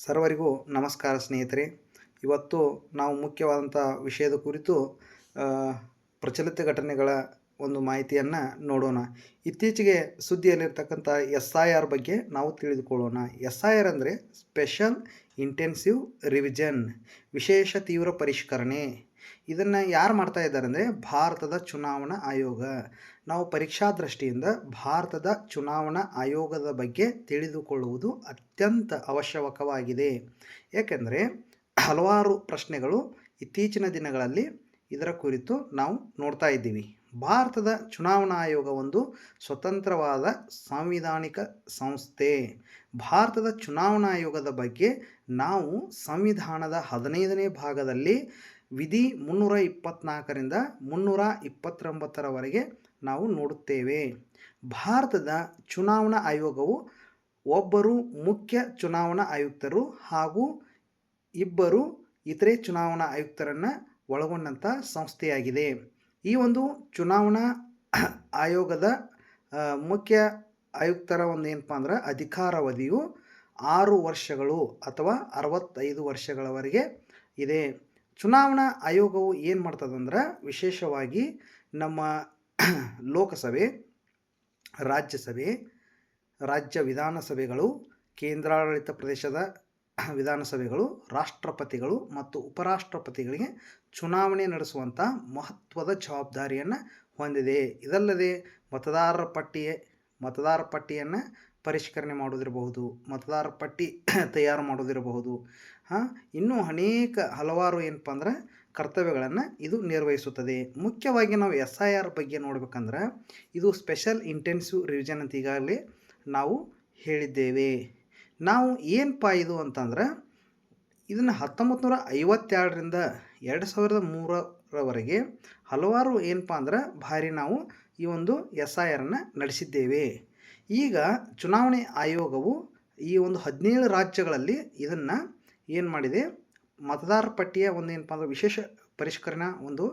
ಸರ್ವರಿಗೂ ನಮಸ್ಕಾರ ಸ್ನೇಹಿತರೆ. ಇವತ್ತು ನಾವು ಮುಖ್ಯವಾದಂಥ ವಿಷಯದ ಕುರಿತು ಆ, ಪ್ರಚಲಿತ ಘಟನೆಗಳ ಒಂದು ಮಾಹಿತಿಯನ್ನು ನೋಡೋಣ. ಇತ್ತೀಚೆಗೆ ಸುದ್ದಿಯಲ್ಲಿರ್ತಕ್ಕಂಥ SIR ಬಗ್ಗೆ ನಾವು ತಿಳಿದುಕೊಳ್ಳೋಣ. SIR ಅಂದರೆ ಸ್ಪೆಷಲ್ ಇಂಟೆನ್ಸಿವ್ ರಿವಿಷನ್, ವಿಶೇಷ ತೀವ್ರ ಪರಿಷ್ಕರಣೆ. ಇದನ್ನು ಯಾರು ಮಾಡ್ತಾ ಇದ್ದಾರೆ ಅಂದರೆ ಭಾರತದ ಚುನಾವಣಾ ಆಯೋಗ. ನಾವು ಪರೀಕ್ಷಾ ದೃಷ್ಟಿಯಿಂದ ಭಾರತದ ಚುನಾವಣಾ ಆಯೋಗದ ಬಗ್ಗೆ ತಿಳಿದುಕೊಳ್ಳುವುದು ಅತ್ಯಂತ ಅವಶ್ಯಕವಾಗಿದೆ. ಏಕೆಂದರೆ ಹಲವಾರು ಪ್ರಶ್ನೆಗಳು ಇತ್ತೀಚಿನ ದಿನಗಳಲ್ಲಿ ಇದರ ಕುರಿತು ನಾವು ನೋಡ್ತಾ ಇದ್ದೀವಿ. ಭಾರತದ ಚುನಾವಣಾ ಆಯೋಗ ಒಂದು ಸ್ವತಂತ್ರವಾದ ಸಾಂವಿಧಾನಿಕ ಸಂಸ್ಥೆ. ಭಾರತದ ಚುನಾವಣಾ ಆಯೋಗದ ಬಗ್ಗೆ ನಾವು ಸಂವಿಧಾನದ 15ನೇ ಭಾಗದಲ್ಲಿ ವಿಧಿ 324ರಿಂದ 329ರವರೆಗೆ ನಾವು ನೋಡುತ್ತೇವೆ. ಭಾರತದ ಚುನಾವಣಾ ಆಯೋಗವು ಒಬ್ಬರು ಮುಖ್ಯ ಚುನಾವಣಾ ಆಯುಕ್ತರು ಹಾಗೂ ಇಬ್ಬರು ಇತರೆ ಚುನಾವಣಾ ಆಯುಕ್ತರನ್ನು ಒಳಗೊಂಡಂಥ ಸಂಸ್ಥೆಯಾಗಿದೆ. ಈ ಒಂದು ಚುನಾವಣಾ ಆಯೋಗದ ಮುಖ್ಯ ಆಯುಕ್ತರ ಒಂದು ಏನಪ್ಪ ಅಂದ್ರೆ ಅಧಿಕಾರಾವಧಿಯು 6 ವರ್ಷಗಳು ಅಥವಾ 65 ವರ್ಷಗಳವರೆಗೆ ಇದೆ. ಚುನಾವಣಾ ಆಯೋಗವು ಏನು ಮಾಡ್ತದಂದ್ರೆ ವಿಶೇಷವಾಗಿ ನಮ್ಮ ಲೋಕಸಭೆ, ರಾಜ್ಯಸಭೆ, ರಾಜ್ಯ ವಿಧಾನಸಭೆಗಳು, ಕೇಂದ್ರಾಡಳಿತ ಪ್ರದೇಶದ ವಿಧಾನಸಭೆಗಳು, ರಾಷ್ಟ್ರಪತಿಗಳು ಮತ್ತು ಉಪರಾಷ್ಟ್ರಪತಿಗಳಿಗೆ ಚುನಾವಣೆ ನಡೆಸುವಂಥ ಮಹತ್ವದ ಜವಾಬ್ದಾರಿಯನ್ನು ಹೊಂದಿದೆ. ಇದಲ್ಲದೆ ಮತದಾರ ಪಟ್ಟಿಯನ್ನು ಪರಿಷ್ಕರಣೆ ಮಾಡೋದಿರಬಹುದು, ಮತದಾರ ಪಟ್ಟಿ ತಯಾರು ಮಾಡೋದಿರಬಹುದು, ಇನ್ನೂ ಹಲವಾರು ಏನಪ್ಪ ಅಂದ್ರೆ ಕರ್ತವ್ಯಗಳನ್ನು ಇದು ನಿರ್ವಹಿಸುತ್ತದೆ. ಮುಖ್ಯವಾಗಿ ನಾವು SIR ಬಗ್ಗೆ ನೋಡ್ಬೇಕಂದ್ರೆ ಇದು ಸ್ಪೆಷಲ್ ಇಂಟೆನ್ಸಿವ್ ರಿವಿಷನ್ ಅಂತ ಈಗಾಗಲೇ ನಾವು ಹೇಳಿದ್ದೇವೆ. ನಾವು ಏನಪ್ಪ ಇದು ಅಂತಂದ್ರೆ ಇದನ್ನು 1952ರಿಂದ 2003ರವರೆಗೆ ಹಲವಾರು ಏನಪ್ಪ ಅಂದ್ರೆ ನಾವು ಈ ಒಂದು SIRನ್ನು ನಡೆಸಿದ್ದೇವೆ. ಈಗ ಚುನಾವಣೆ ಆಯೋಗವು ಈ ಒಂದು 17 ರಾಜ್ಯಗಳಲ್ಲಿ ಇದನ್ನು ಏನು ಮಾಡಿದೆ, ಮತದಾರ ಪಟ್ಟಿಯ ಒಂದು ಏನಪ್ಪ ಅಂದ್ರೆ ವಿಶೇಷ ಪರಿಷ್ಕರಣಾ ಒಂದು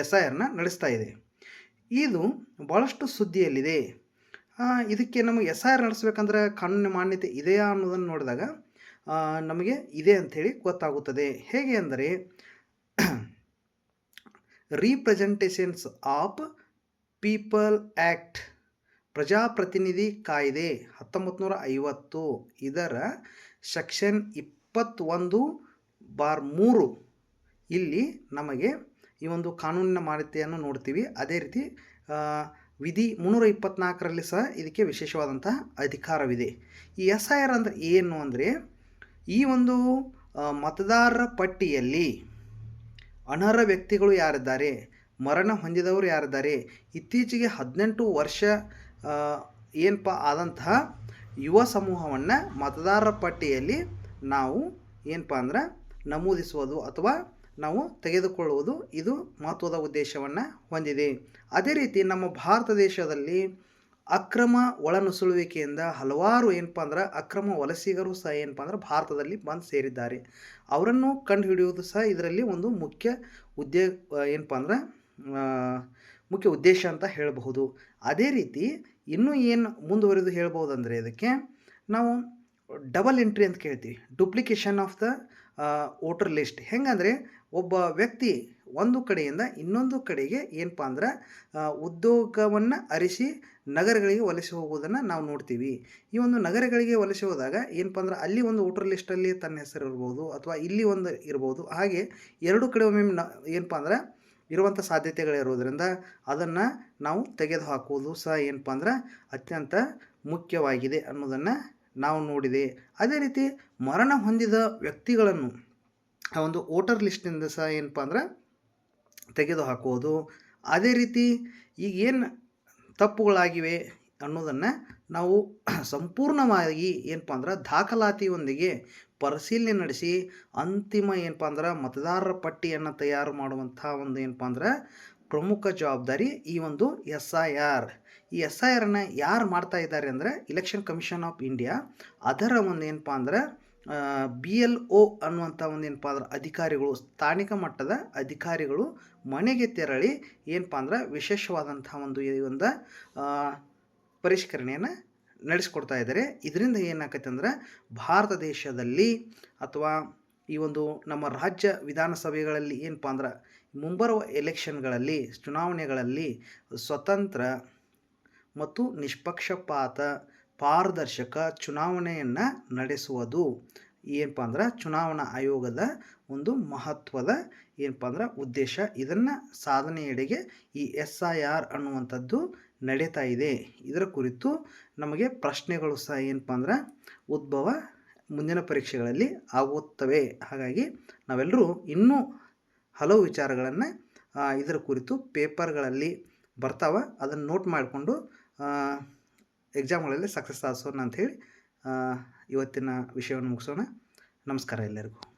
SIRನ ನಡೆಸ್ತಾ ಇದೆ. ಇದು ಭಾಳಷ್ಟು ಸುದ್ದಿಯಲ್ಲಿದೆ. ಇದಕ್ಕೆ ನಮಗೆ SIR ನಡೆಸಬೇಕಂದ್ರೆ ಕಾನೂನಿನ ಮಾನ್ಯತೆ ಇದೆಯಾ ಅನ್ನೋದನ್ನು ನೋಡಿದಾಗ ನಮಗೆ ಇದೆ ಅಂಥೇಳಿ ಗೊತ್ತಾಗುತ್ತದೆ. ಹೇಗೆ ಅಂದರೆ ರೀಪ್ರೆಸೆಂಟೇಷನ್ಸ್ ಆಫ್ ಪೀಪಲ್ ಆ್ಯಕ್ಟ್, ಪ್ರಜಾಪ್ರತಿನಿಧಿ ಕಾಯ್ದೆ 1950, ಇದರ ಸೆಕ್ಷನ್ 21(3) ಇಲ್ಲಿ ನಮಗೆ ಈ ಒಂದು ಕಾನೂನಿನ ಮಾನ್ಯತೆಯನ್ನು ನೋಡ್ತೀವಿ. ಅದೇ ರೀತಿ ವಿಧಿ 324ರಲ್ಲಿ ಸಹ ಇದಕ್ಕೆ ವಿಶೇಷವಾದಂತಹ ಅಧಿಕಾರವಿದೆ. ಈ SIR ಅಂದರೆ ಏನು ಅಂದರೆ ಈ ಒಂದು ಮತದಾರರ ಪಟ್ಟಿಯಲ್ಲಿ ಅನರ್ಹ ವ್ಯಕ್ತಿಗಳು ಯಾರಿದ್ದಾರೆ, ಮರಣ ಹೊಂದಿದವರು ಯಾರಿದ್ದಾರೆ, ಇತ್ತೀಚೆಗೆ 18 ವರ್ಷ ಏನಪ್ಪ ಆದಂತಹ ಯುವ ಸಮೂಹವನ್ನು ಮತದಾರರ ಪಟ್ಟಿಯಲ್ಲಿ ನಾವು ಏನಪ್ಪ ಅಂದ್ರೆ ನಮೂದಿಸುವುದು ಅಥವಾ ನಾವು ತೆಗೆದುಕೊಳ್ಳುವುದು ಇದು ಮಹತ್ವದ ಉದ್ದೇಶವನ್ನು ಹೊಂದಿದೆ. ಅದೇ ರೀತಿ ನಮ್ಮ ಭಾರತ ದೇಶದಲ್ಲಿ ಅಕ್ರಮ ಒಳನುಸುಳುವಿಕೆಯಿಂದ ಹಲವಾರು ಏನಪ್ಪ ಅಂದ್ರೆ ಅಕ್ರಮ ವಲಸಿಗರು ಸಹ ಏನಪ್ಪ ಅಂದ್ರೆ ಭಾರತದಲ್ಲಿ ಬಂದು ಸೇರಿದ್ದಾರೆ. ಅವರನ್ನು ಕಂಡುಹಿಡಿಯುವುದು ಸಹ ಇದರಲ್ಲಿ ಒಂದು ಮುಖ್ಯ ಏನಪ್ಪ ಅಂದ್ರೆ ಮುಖ್ಯ ಉದ್ದೇಶ ಅಂತ ಹೇಳಬಹುದು. ಅದೇ ರೀತಿ ಇನ್ನೂ ಏನು ಮುಂದುವರೆದು ಹೇಳ್ಬೋದಂದರೆ ಇದಕ್ಕೆ ನಾವು ಡಬಲ್ ಎಂಟ್ರಿ ಅಂತ ಕೇಳ್ತೀವಿ, duplication of the voter list. ಹೆಂಗಂದರೆ ಒಬ್ಬ ವ್ಯಕ್ತಿ ಒಂದು ಕಡೆಯಿಂದ ಇನ್ನೊಂದು ಕಡೆಗೆ ಏನಪ್ಪ ಅಂದ್ರೆ ಉದ್ಯೋಗವನ್ನು ಅರಿಸಿ ನಗರಗಳಿಗೆ ವಲಸೆ ಹೋಗುವುದನ್ನು ನಾವು ನೋಡ್ತೀವಿ. ಈ ಒಂದು ನಗರಗಳಿಗೆ ವಲಸೆ ಹೋದಾಗ ಏನಪ್ಪ ಅಂದ್ರೆ ಅಲ್ಲಿ ಒಂದು ವೋಟರ್ ಲಿಸ್ಟಲ್ಲಿ ತನ್ನ ಹೆಸರು ಇರ್ಬೋದು ಅಥವಾ ಇಲ್ಲಿ ಒಂದು ಇರ್ಬೋದು. ಹಾಗೆ ಎರಡು ಕಡೆ ಒಮ್ಮೆ ಏನಪ್ಪ ಅಂದ್ರೆ ಇರುವಂಥ ಸಾಧ್ಯತೆಗಳಿರೋದ್ರಿಂದ ಅದನ್ನು ನಾವು ತೆಗೆದುಹಾಕುವುದು ಸಹ ಏನಪ್ಪ ಅಂದ್ರೆ ಅತ್ಯಂತ ಮುಖ್ಯವಾಗಿದೆ ಅನ್ನೋದನ್ನು ನಾವು ನೋಡಿದೆ. ಅದೇ ರೀತಿ ಮರಣ ಹೊಂದಿದ ವ್ಯಕ್ತಿಗಳನ್ನು ಆ ಒಂದು ವೋಟರ್ ಲಿಸ್ಟ್ನಿಂದ ಸಹ ಏನಪ್ಪ ಅಂದ್ರೆ ತೆಗೆದುಹಾಕುವುದು. ಅದೇ ರೀತಿ ಈಗ ಏನು ತಪ್ಪುಗಳಾಗಿವೆ ಅನ್ನೋದನ್ನು ನಾವು ಸಂಪೂರ್ಣವಾಗಿ ಏನಪ್ಪ ಅಂದ್ರೆ ದಾಖಲಾತಿಯೊಂದಿಗೆ ಪರಿಶೀಲನೆ ನಡೆಸಿ ಅಂತಿಮ ಏನಪ್ಪ ಅಂದ್ರೆ ಮತದಾರರ ಪಟ್ಟಿಯನ್ನು ತಯಾರು ಮಾಡುವಂಥ ಒಂದು ಏನಪ್ಪ ಅಂದ್ರೆ ಪ್ರಮುಖ ಜವಾಬ್ದಾರಿ ಈ ಒಂದು SIR. ಈ SIRನ ಯಾರು ಮಾಡ್ತಾ ಇದ್ದಾರೆ ಅಂದರೆ ಎಲೆಕ್ಷನ್ ಕಮಿಷನ್ ಆಫ್ ಇಂಡಿಯಾ. ಅದರ ಒಂದು ಏನಪ್ಪ ಅಂದ್ರೆ BLO ಅನ್ನುವಂಥ ಒಂದು ಏನಪ್ಪ ಅಂದ್ರೆ ಅಧಿಕಾರಿಗಳು, ಸ್ಥಾನಿಕ ಮಟ್ಟದ ಅಧಿಕಾರಿಗಳು ಮನೆಗೆ ತೆರಳಿ ಏನಪ್ಪ ಅಂದ್ರೆ ವಿಶೇಷವಾದಂಥ ಒಂದು ಪರಿಷ್ಕರಣೆಯನ್ನು ನಡೆಸ್ಕೊಡ್ತಾ ಇದ್ದಾರೆ. ಇದರಿಂದ ಏನಾಕೈತೆ ಅಂದ್ರೆ ಭಾರತ ದೇಶದಲ್ಲಿ ಅಥವಾ ಈ ಒಂದು ನಮ್ಮ ರಾಜ್ಯ ವಿಧಾನಸಭೆಗಳಲ್ಲಿ ಏನಪ್ಪ ಅಂದ್ರೆ ಮುಂಬರುವ ಎಲೆಕ್ಷನ್ಗಳಲ್ಲಿ ಚುನಾವಣೆಗಳಲ್ಲಿ ಸ್ವತಂತ್ರ ಮತ್ತು ನಿಷ್ಪಕ್ಷಪಾತ ಪಾರದರ್ಶಕ ಚುನಾವಣೆಯನ್ನು ನಡೆಸುವುದು ಏನಪ್ಪ ಅಂದ್ರೆ ಚುನಾವಣಾ ಆಯೋಗದ ಒಂದು ಮಹತ್ವದ ಏನಪ್ಪ ಅಂದ್ರೆ ಉದ್ದೇಶ. ಇದನ್ನು ಸಾಧನೆಯೆಡೆಗೆ ಈ SIR ಅನ್ನುವಂಥದ್ದು ನಡೀತಾ ಇದೆ. ಇದರ ಕುರಿತು ನಮಗೆ ಪ್ರಶ್ನೆಗಳು ಸಹ ಏನಪ್ಪ ಅಂದ್ರೆ ಉದ್ಭವ ಮುಂದಿನ ಪರೀಕ್ಷೆಗಳಲ್ಲಿ ಆಗುತ್ತವೆ. ಹಾಗಾಗಿ ನಾವೆಲ್ಲರೂ ಇನ್ನೂ ಹಲವು ವಿಚಾರಗಳನ್ನು ಇದರ ಕುರಿತು ಪೇಪರ್ಗಳಲ್ಲಿ ಬರ್ತಾವೆ, ಅದನ್ನು ನೋಟ್ ಮಾಡಿಕೊಂಡು ಎಕ್ಸಾಮ್ಗಳಲ್ಲಿ ಸಕ್ಸಸ್ ಸಾಧಿಸೋಣ ಅಂಥೇಳಿ ಇವತ್ತಿನ ವಿಷಯವನ್ನು ಮುಗಿಸೋಣ. ನಮಸ್ಕಾರ ಎಲ್ಲರಿಗೂ.